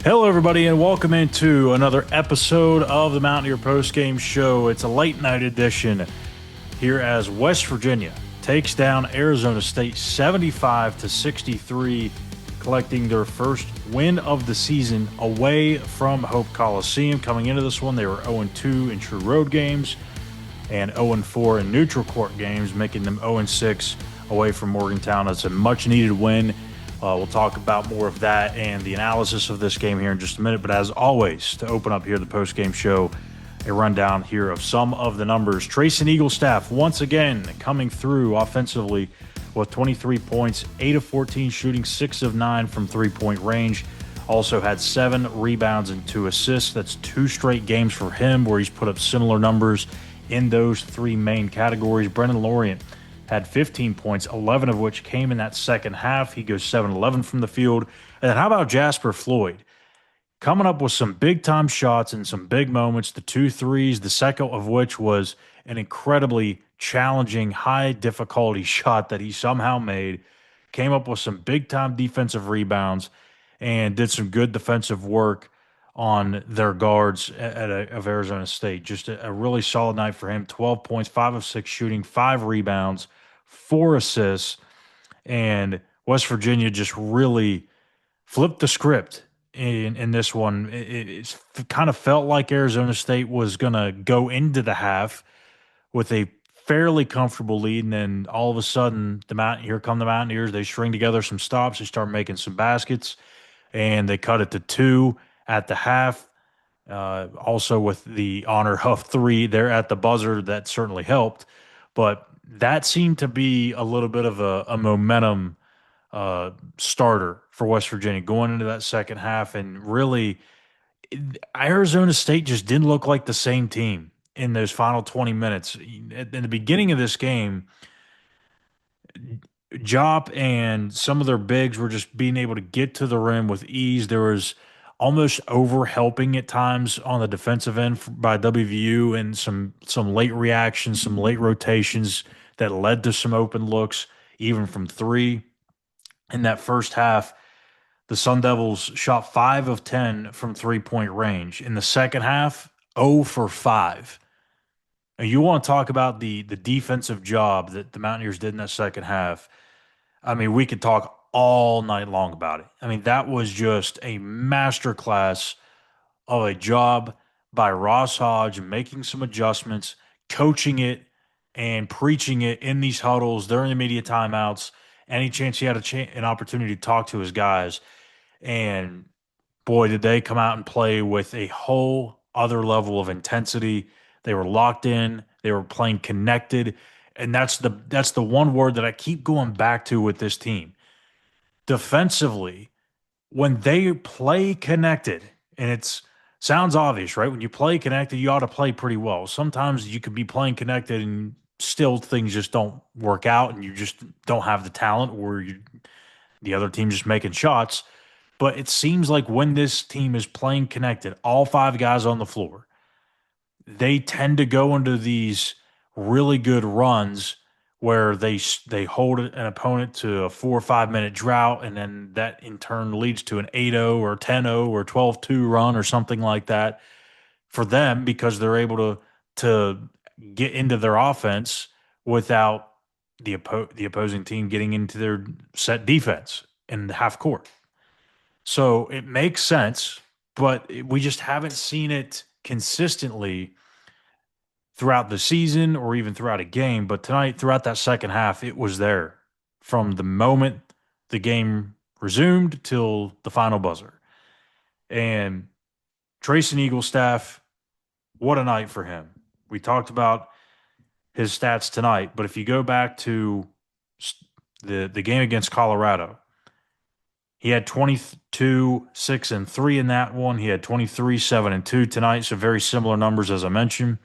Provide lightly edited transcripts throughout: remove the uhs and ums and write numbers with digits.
Hello, everybody, and welcome into another episode of the Mountaineer Postgame Show. It's a late night edition here as West Virginia takes down Arizona State 75-63, collecting their first win of the season away from Hope Coliseum. Coming into this one, they were 0-2 in true road games and 0-4 in neutral court games, making them 0-6 away from Morgantown. That's a much-needed win. We'll talk about more of that and the analysis of this game here in just a minute. But as always, to open up here the post-game show, a rundown here of some of the numbers. Treysen Eaglestaff once again coming through offensively with 23 points, 8 of 14 shooting, 6 of 9 from three-point range. Also had 7 rebounds and 2 assists. That's 2 straight games for him where he's put up similar numbers in those 3 main categories. Brendan Lorient had 15 points, 11 of which came in that second half. He goes 7-11 from the field. And then how about Jasper Floyd? Coming up with some big-time shots and some big moments, the 2 threes, the second of which was an incredibly challenging, high-difficulty shot that he somehow made. Came up with some big-time defensive rebounds and did some good defensive work on their guards of Arizona State. Just a really solid night for him. 12 points, 5 of 6 shooting, 5 rebounds, 4 assists, and West Virginia just really flipped the script in this one. It kind of felt like Arizona State was going to go into the half with a fairly comfortable lead, and then all of a sudden, here come the Mountaineers. They string together some stops. They start making some baskets, and they cut it to 2 at the half. Also with the honor of 3 there at the buzzer, that certainly helped. But that seemed to be a little bit of a momentum starter for West Virginia going into that second half. And really, Arizona State just didn't look like the same team in those final 20 minutes. In the beginning of this game, Jop and some of their bigs were just being able to get to the rim with ease. There was almost over helping at times on the defensive end by WVU, and some late reactions, some late rotations that led to some open looks, even from 3. In that first half, the Sun Devils shot 5 of 10 from three-point range. In the second half, 0 for 5. And you want to talk about the defensive job that the Mountaineers did in that second half. I mean, we could talk all night long about it. I mean, that was just a masterclass of a job by Ross Hodge, making some adjustments, coaching it, and preaching it in these huddles during the media timeouts. Any chance he had an opportunity to talk to his guys. And boy, did they come out and play with a whole other level of intensity. They were locked in. They were playing connected. And that's the one word that I keep going back to with this team. Defensively, when they play connected, and it sounds obvious, right? When you play connected, you ought to play pretty well. Sometimes you could be playing connected and still things just don't work out, and you just don't have the talent, or the other team just making shots. But it seems like when this team is playing connected, all 5 guys on the floor, they tend to go into these really good runs where they hold an opponent to a 4 or 5 minute drought, and then that in turn leads to an 8-0 or 10-0 or 12-2 run or something like that for them, because they're able to get into their offense without the opposing team getting into their set defense in the half court. So it makes sense, but we just haven't seen it consistently throughout the season or even throughout a game. But tonight, throughout that second half, it was there from the moment the game resumed till the final buzzer. And Treysen Eaglestaff, what a night for him. We talked about his stats tonight, but if you go back to the game against Colorado, he had 22, 6, and 3 in that one. He had 23, 7, and 2 tonight, so very similar numbers as I mentioned.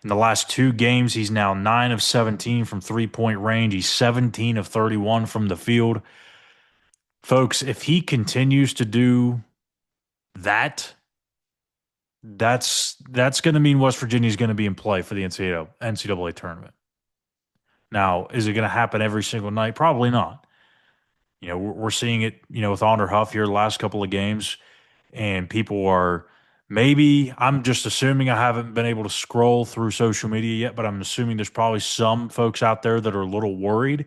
In the last 2 games, he's now 9 of 17 from three-point range. He's 17 of 31 from the field. Folks, if he continues to do that, that's going to mean West Virginia is going to be in play for the NCAA tournament. Now, is it going to happen every single night? Probably not. We're seeing it, with Honor Huff here the last couple of games. and people are maybe, I'm just assuming, I haven't been able to scroll through social media yet, but I'm assuming there's probably some folks out there that are a little worried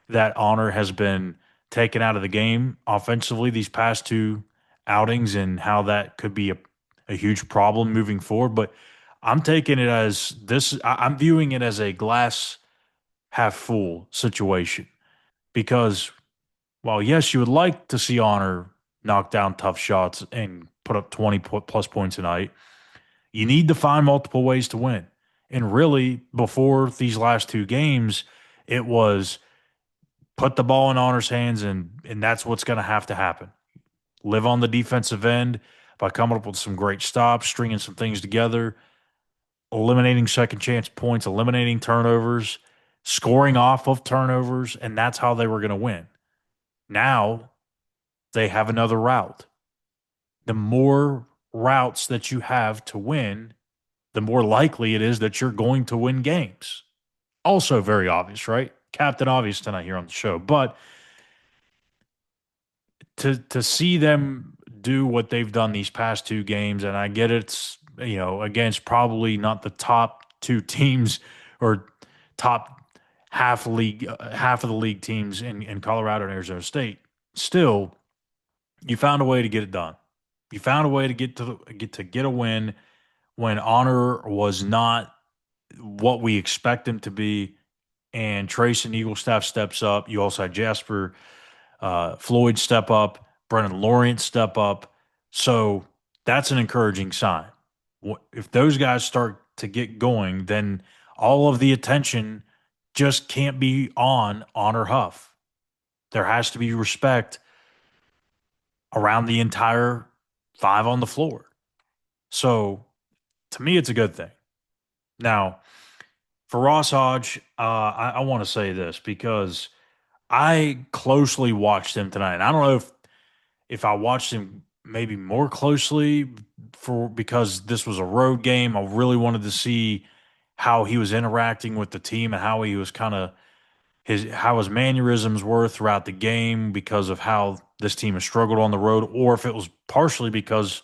that Honor has been taken out of the game offensively these past two outings and how that could be a huge problem moving forward. But I'm taking it as this, I'm viewing it as a glass half full situation because while, yes, you would like to see Honor knock down tough shots and put up 20 plus points a night, you need to find multiple ways to win. And really, before these last two games, it was put the ball in Honor's hands, and that's what's going to happen. Live on the defensive end by coming up with some great stops, stringing some things together, eliminating second chance points, eliminating turnovers, scoring off of turnovers, and that's how they were going to win. Now they have another route. The more routes that you have to win, the more likely it is that you're going to win games. Also, very obvious, right? Captain Obvious tonight here on the show. But to see them do what they've done these past two games, and I get it's, against probably not the top two teams or top half of the league teams in Colorado and Arizona State. Still, you found a way to get it done. You found a way to get a win when Honor was not what we expect him to be, and Treysen Eaglestaff steps up. You also had Jasper Floyd step up, Brennan Lawrence step up. So that's an encouraging sign. If those guys start to get going, then all of the attention just can't be on Honor Huff. There has to be respect around the entire five on the floor. So to me, it's a good thing. Now, for Ross Hodge, I want to say this because I closely watched him tonight. And I don't know if I watched him maybe more closely because this was a road game. I really wanted to see how he was interacting with the team and how he was kind of how his mannerisms were throughout the game because of how this team has struggled on the road, or if it was partially because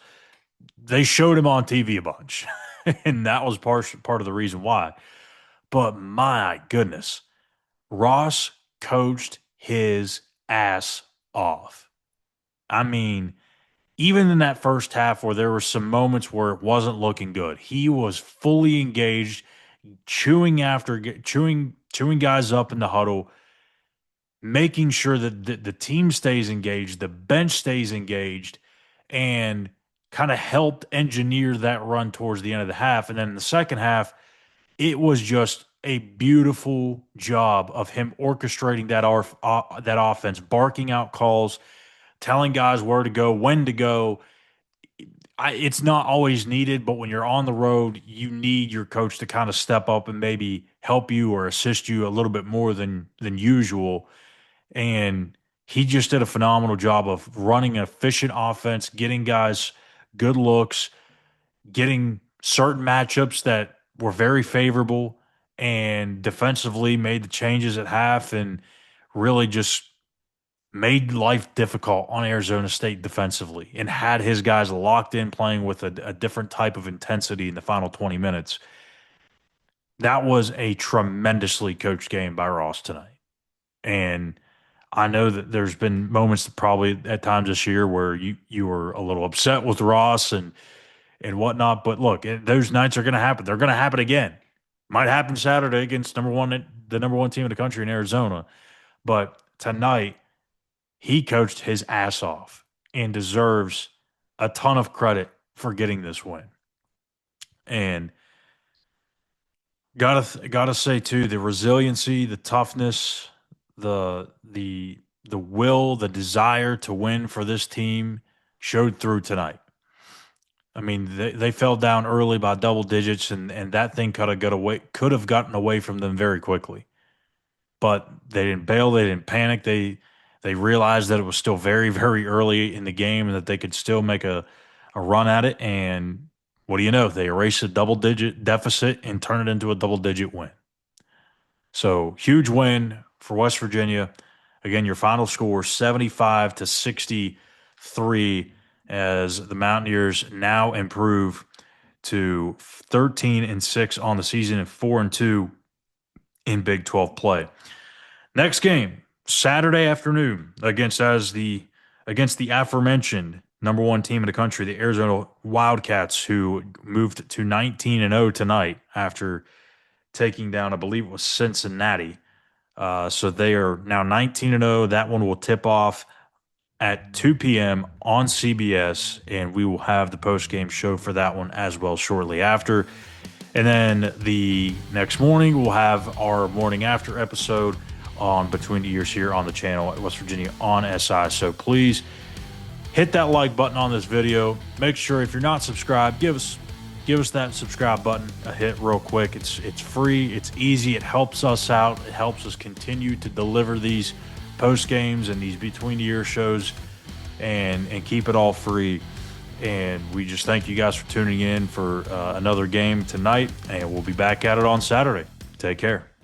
they showed him on TV a bunch, and that was part of the reason why. But my goodness, Ross coached his ass off. I mean, even in that first half where there were some moments where it wasn't looking good, he was fully engaged, chewing guys up in the huddle, making sure that the team stays engaged, the bench stays engaged, and kind of helped engineer that run towards the end of the half. And then in the second half, it was just a beautiful job of him orchestrating that offense, barking out calls, telling guys where to go, when to go. It's not always needed, but when you're on the road, you need your coach to kind of step up and maybe help you or assist you a little bit more than usual. And he just did a phenomenal job of running an efficient offense, getting guys good looks, getting certain matchups that were very favorable, and defensively made the changes at half and really just made life difficult on Arizona State defensively and had his guys locked in playing with a different type of intensity in the final 20 minutes. That was a tremendously coached game by Ross tonight. And I know that there's been moments probably at times this year where you were a little upset with Ross and whatnot. But look, those nights are going to happen. They're going to happen again. Might happen Saturday against the number one team in the country in Arizona. But tonight, he coached his ass off and deserves a ton of credit for getting this win. And gotta say too, the resiliency, the toughness, the will, the desire to win for this team showed through tonight. I mean, they fell down early by double digits, and that thing could have gotten away from them very quickly. But they didn't bail, they didn't panic. They realized that it was still very, very early in the game and that they could still make a run at it. And what do you know? They erased a double digit deficit and turn it into a double digit win. So huge win for West Virginia. Again, your final score 75 to 63. as the Mountaineers now improve to 13-6 on the season and 4-2 in Big 12 play. Next game, Saturday afternoon, against the aforementioned number one team in the country, the Arizona Wildcats, who moved to 19-0 tonight after taking down, I believe it was Cincinnati. So they are now 19-0. That one will tip off at 2 p.m. on CBS, and we will have the post-game show for that one as well shortly after. And then the next morning, we'll have our morning after episode on Between the Eers here on the channel at West Virginia on SI. So please hit that like button on this video. Make sure if you're not subscribed, give us that subscribe button a hit real quick. It's free, it's easy, it helps us out, it helps us continue to deliver these post games and these Between the Ears shows and keep it all free. And we just thank you guys for tuning in for another game tonight, and we'll be back at it on Saturday. Take care.